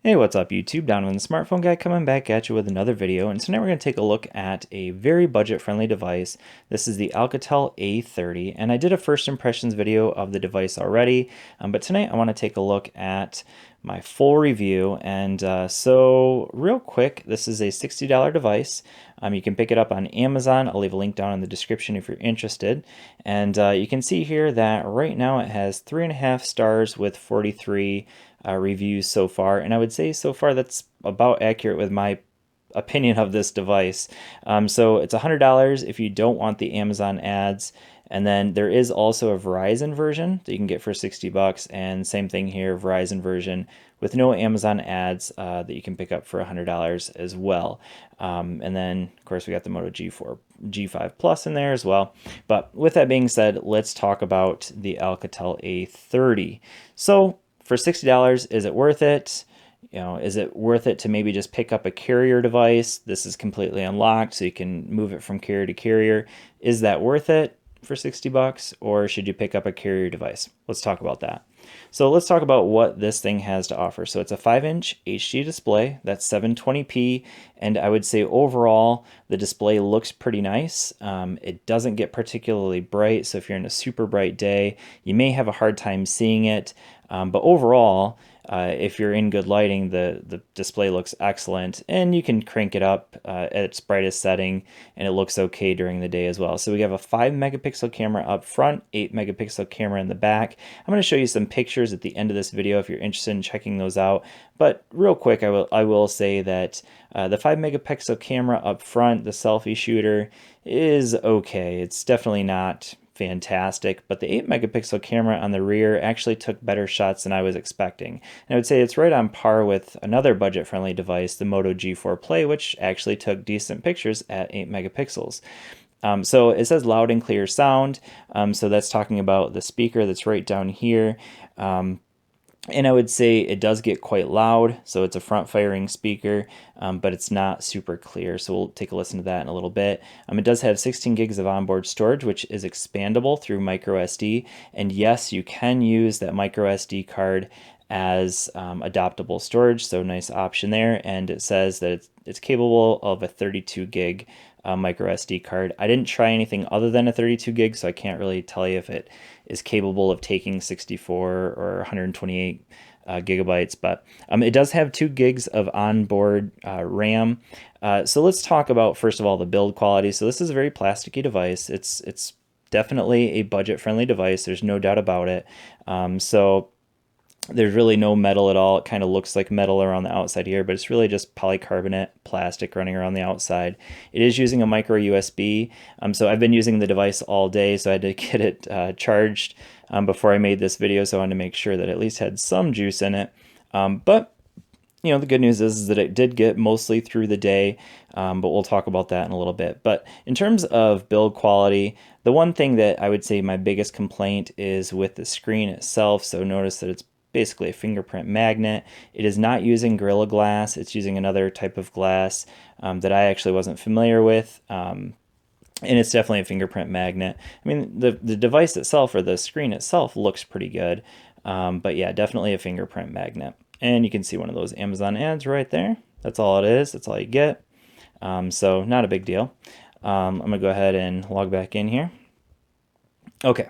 Hey, what's up YouTube? Donovan the Smartphone Guy coming back at you with another video. And tonight we're going to take a look at a very budget-friendly device. This is the Alcatel A30, and I did a first impressions video of the device already, but tonight I want to take a look at my full review. And so real quick, this is a $60 device. You can pick it up on Amazon. I'll leave a link down in the description if you're interested. And you can see here that right now it has 3.5 stars with 43 reviews so far, and I would say so far that's about accurate with my opinion of this device. So it's $100 if you don't want the Amazon ads, and then there is also a Verizon version that you can get for 60 bucks, and same thing here, Verizon version with no Amazon ads that you can pick up for $100 as well. And then of course we got the Moto G4 G5 Plus in there as well. But with that being said, let's talk about the Alcatel A30. So for $60, is it worth it? Is it worth it to maybe just pick up a carrier device? This is completely unlocked, so you can move it from carrier to carrier. Is that worth it for 60 bucks, or should you pick up a carrier device? Let's talk about that. So let's talk about what this thing has to offer. So it's a 5-inch HD display, that's 720p, and I would say overall the display looks pretty nice. It doesn't get particularly bright, so if you're in a super bright day, you may have a hard time seeing it. But overall, if you're in good lighting, the display looks excellent, and you can crank it up at its brightest setting, and it looks okay during the day as well. So we have a 5-megapixel camera up front, 8-megapixel camera in the back. I'm going to show you some pictures at the end of this video if you're interested in checking those out. But real quick, I will say that the 5-megapixel camera up front, the selfie shooter, is okay. It's definitely not fantastic, but the 8-megapixel camera on the rear actually took better shots than I was expecting. And I would say it's right on par with another budget-friendly device, the Moto G4 Play, which actually took decent pictures at 8 megapixels. So it says loud and clear sound, so that's talking about the speaker that's right down here. And I would say it does get quite loud, so it's a front-firing speaker, but it's not super clear, so we'll take a listen to that in a little bit. It does have 16 gigs of onboard storage, which is expandable through micro SD, and yes, you can use that micro SD card as adaptable storage, so nice option there. And it says that it's capable of a 32 gig micro SD card. I didn't try anything other than a 32 gig, so I can't really tell you if it is capable of taking 64 or 128 gigabytes, but it does have 2 gigs of onboard RAM. So let's talk about, first of all, the build quality. So this is a very plasticky device. It's definitely a budget-friendly device. There's no doubt about it. So there's really no metal at all. It kind of looks like metal around the outside here, but it's really just polycarbonate plastic running around the outside. It is using a micro USB, so I've been using the device all day, so I had to get it charged before I made this video, so I wanted to make sure that it at least had some juice in it. But the good news is that it did get mostly through the day, but we'll talk about that in a little bit. But in terms of build quality, the one thing that I would say my biggest complaint is with the screen itself. So notice that it's basically a fingerprint magnet. It is not using Gorilla Glass. It's using another type of glass that I actually wasn't familiar with. And it's definitely a fingerprint magnet. I mean, the device itself, or the screen itself, looks pretty good. But yeah, definitely a fingerprint magnet. And you can see one of those Amazon ads right there. That's all it is. That's all you get. So not a big deal. I'm going to go ahead and log back in here. Okay.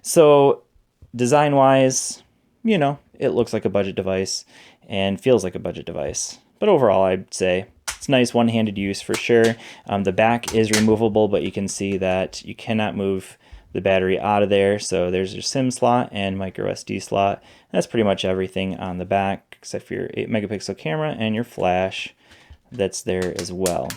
So design-wise, it looks like a budget device and feels like a budget device. But overall, I'd say it's nice one-handed use for sure. The back is removable, but you can see that you cannot move the battery out of there. So there's your SIM slot and micro SD slot. That's pretty much everything on the back, except for your 8-megapixel camera and your flash that's there as well.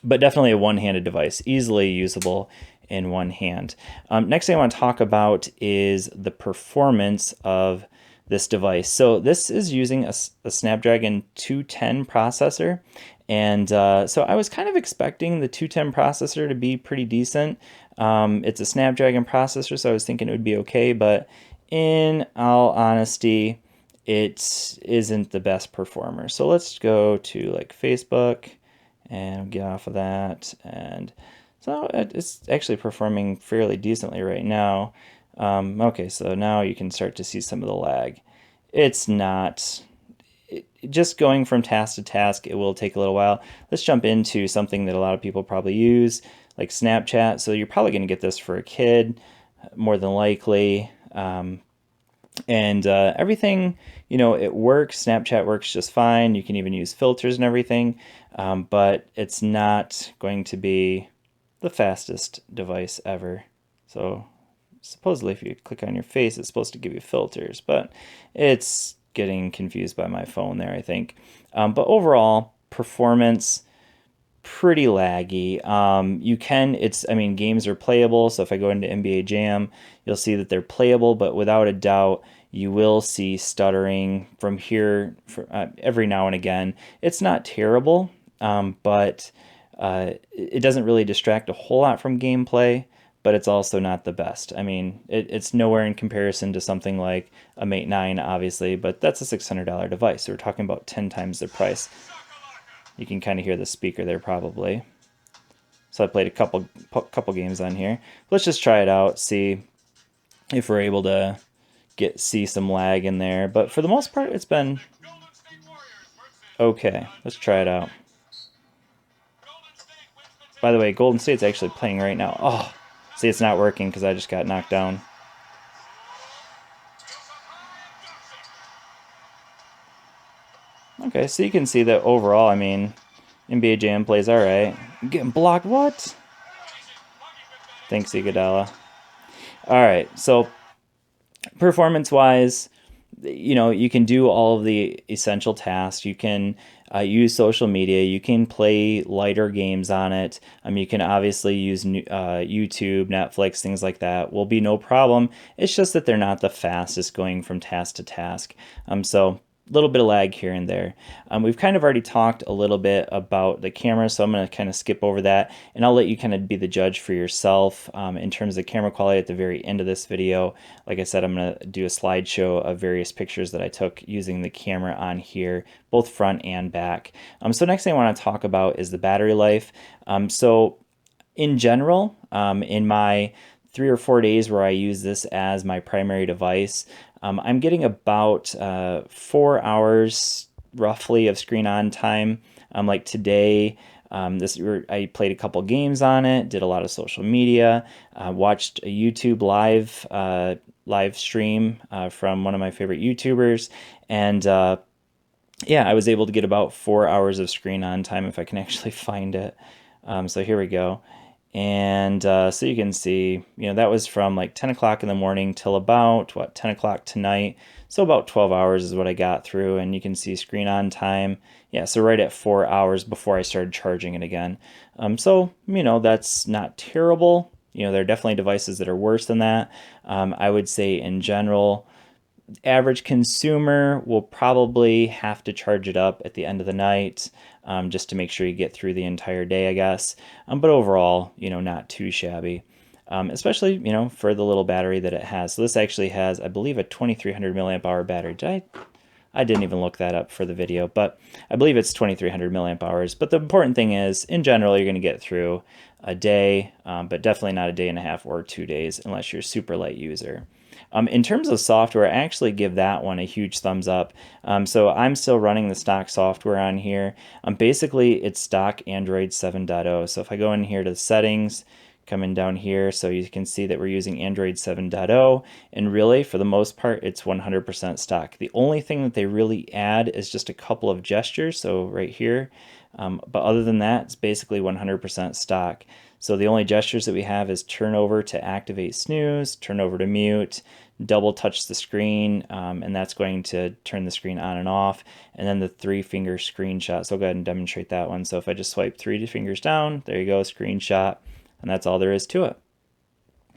But definitely a one-handed device, easily usable in one hand. Next thing I want to talk about is the performance of this device. So this is using a Snapdragon 210 processor, and so I was kind of expecting the 210 processor to be pretty decent. It's a Snapdragon processor, so I was thinking it would be okay, but in all honesty, it isn't the best performer. So let's go to like Facebook and get off of that, and so it's actually performing fairly decently right now. Okay, so now you can start to see some of the lag. It's not just going from task to task, it will take a little while. Let's jump into something that a lot of people probably use, like Snapchat. So you're probably going to get this for a kid, more than likely. And everything, it works. Snapchat works just fine. You can even use filters and everything, but it's not going to be the fastest device ever. So supposedly if you click on your face, it's supposed to give you filters, but it's getting confused by my phone there, I think. But overall, performance, pretty laggy. Games are playable. So if I go into NBA Jam, you'll see that they're playable, but without a doubt, you will see stuttering from here every now and again. It's not terrible, but it doesn't really distract a whole lot from gameplay, but it's also not the best. It's nowhere in comparison to something like a Mate 9, obviously, but that's a $600 device. So we're talking about 10 times the price. You can kind of hear the speaker there probably. So I played a couple games on here. Let's just try it out, see if we're able to see some lag in there. But for the most part, it's been okay. Let's try it out. By the way, Golden State's actually playing right now. Oh, see, it's not working because I just got knocked down. Okay, so you can see that overall, NBA Jam plays alright. Getting blocked, what? Thanks, Iguodala. Alright, so performance-wise, you can do all of the essential tasks. You can use social media. You can play lighter games on it. You can obviously use YouTube, Netflix, things like that. Will be no problem. It's just that they're not the fastest going from task to task. So a little bit of lag here and there. We've kind of already talked a little bit about the camera, so I'm going to kind of skip over that, and I'll let you kind of be the judge for yourself in terms of camera quality at the very end of this video. Like I said, I'm going to do a slideshow of various pictures that I took using the camera on here, both front and back. So next thing I want to talk about is the battery life. So in general, in my 3 or 4 days where I use this as my primary device, I'm getting about 4 hours roughly of screen on time. Like today, I played a couple games on it, did a lot of social media, watched a YouTube live stream from one of my favorite YouTubers, and yeah, I was able to get about 4 hours of screen on time if I can actually find it. So here we go. And so you can see, that was from like 10 o'clock in the morning till about, 10 o'clock tonight. So about 12 hours is what I got through. And you can see screen on time. Yeah, so right at 4 hours before I started charging it again. So, that's not terrible. There are definitely devices that are worse than that. I would say in general, average consumer will probably have to charge it up at the end of the night just to make sure you get through the entire day, I guess. But overall, not too shabby, especially, for the little battery that it has. So this actually has, I believe, a 2300 milliamp hour battery. I didn't even look that up for the video, but I believe it's 2300 milliamp hours. But the important thing is, in general, you're going to get through a day, but definitely not a day and a half or 2 days unless you're a super light user. In terms of software, I actually give that one a huge thumbs up. So I'm still running the stock software on here. Basically, it's stock Android 7.0. So if I go in here to the settings, come in down here, so you can see that we're using Android 7.0, and really, for the most part, it's 100% stock. The only thing that they really add is just a couple of gestures, so right here. But other than that, it's basically 100% stock. So the only gestures that we have is turn over to activate snooze, turn over to mute, double touch the screen, and that's going to turn the screen on and off, and then the 3-finger screenshot. So I'll go ahead and demonstrate that one. So if I just swipe 3 fingers down, there you go, screenshot, and that's all there is to it.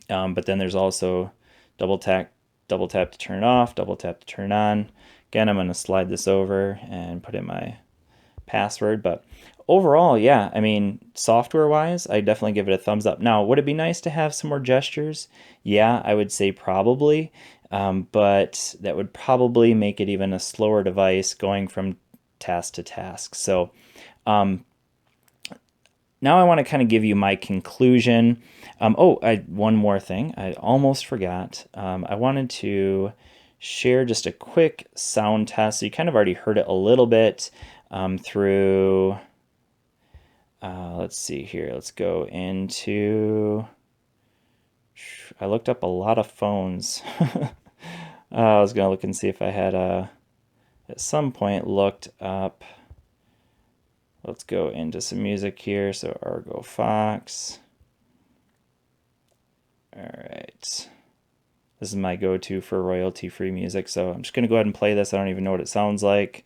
But then there's also double tap to turn it off, double tap to turn it on. Again, I'm going to slide this over and put in my password, but overall, yeah, software-wise, I definitely give it a thumbs up. Now, would it be nice to have some more gestures? Yeah, I would say probably, but that would probably make it even a slower device going from task to task. So now I want to kind of give you my conclusion. One more thing. I almost forgot. I wanted to share just a quick sound test. So you kind of already heard it a little bit through, let's see here, let's go into, I looked up a lot of phones. I was going to look and see if I had at some point looked up, let's go into some music here. So Argo Fox. All right. This is my go-to for royalty-free music, so I'm just going to go ahead and play this. I don't even know what it sounds like.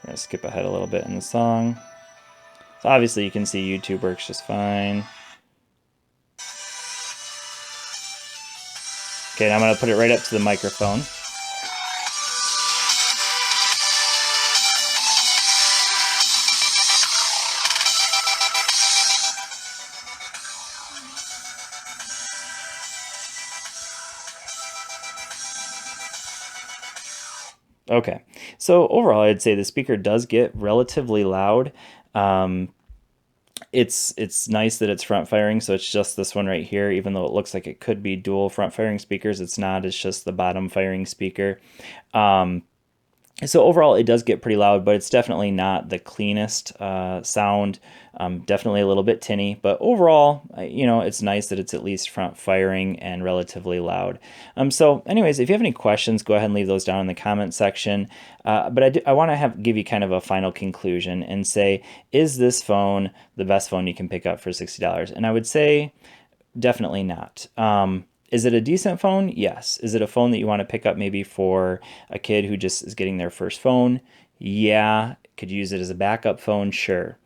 I'm going to skip ahead a little bit in the song. So obviously you can see YouTube works just fine. Okay, now I'm going to put it right up to the microphone. Okay, so overall I'd say the speaker does get relatively loud. It's nice that it's front firing, so it's just this one right here, even though it looks like it could be dual front firing speakers. It's not, it's just the bottom firing speaker. So overall, it does get pretty loud, but it's definitely not the cleanest sound. Definitely a little bit tinny, but overall, you know, it's nice that it's at least front firing and relatively loud. So anyways, if you have any questions, go ahead and leave those down in the comment section. But I want to give you kind of a final conclusion and say, is this phone the best phone you can pick up for $60? And I would say definitely not. Is it a decent phone? Yes. Is it a phone that you want to pick up maybe for a kid who just is getting their first phone? Yeah. Could you use it as a backup phone? Sure.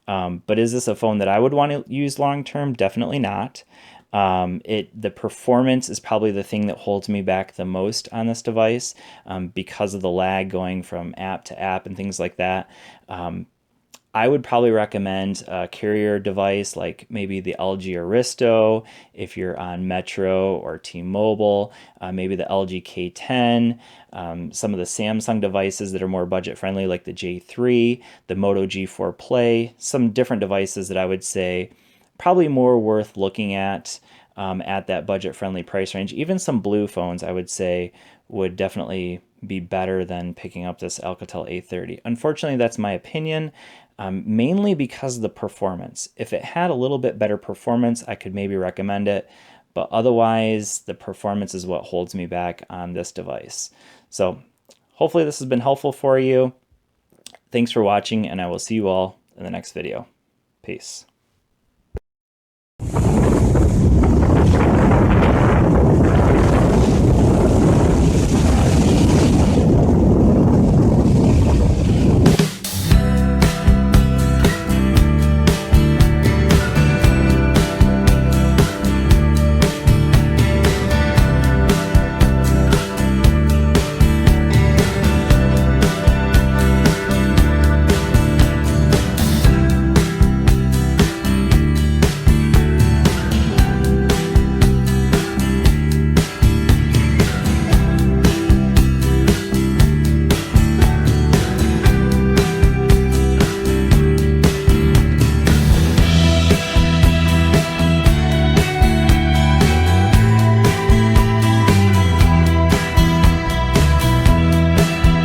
But is this a phone that I would want to use long term? Definitely not. The performance is probably the thing that holds me back the most on this device because of the lag going from app to app and things like that. I would probably recommend a carrier device like maybe the LG Aristo if you're on Metro or T-Mobile, maybe the LG K10, some of the Samsung devices that are more budget friendly like the J3, the Moto G4 Play, some different devices that I would say probably more worth looking at that budget friendly price range. Even some blue phones I would say would definitely be better than picking up this Alcatel A30. Unfortunately, that's my opinion. Mainly because of the performance. If it had a little bit better performance, I could maybe recommend it, but otherwise the performance is what holds me back on this device. So hopefully this has been helpful for you. Thanks for watching, and I will see you all in the next video. Peace.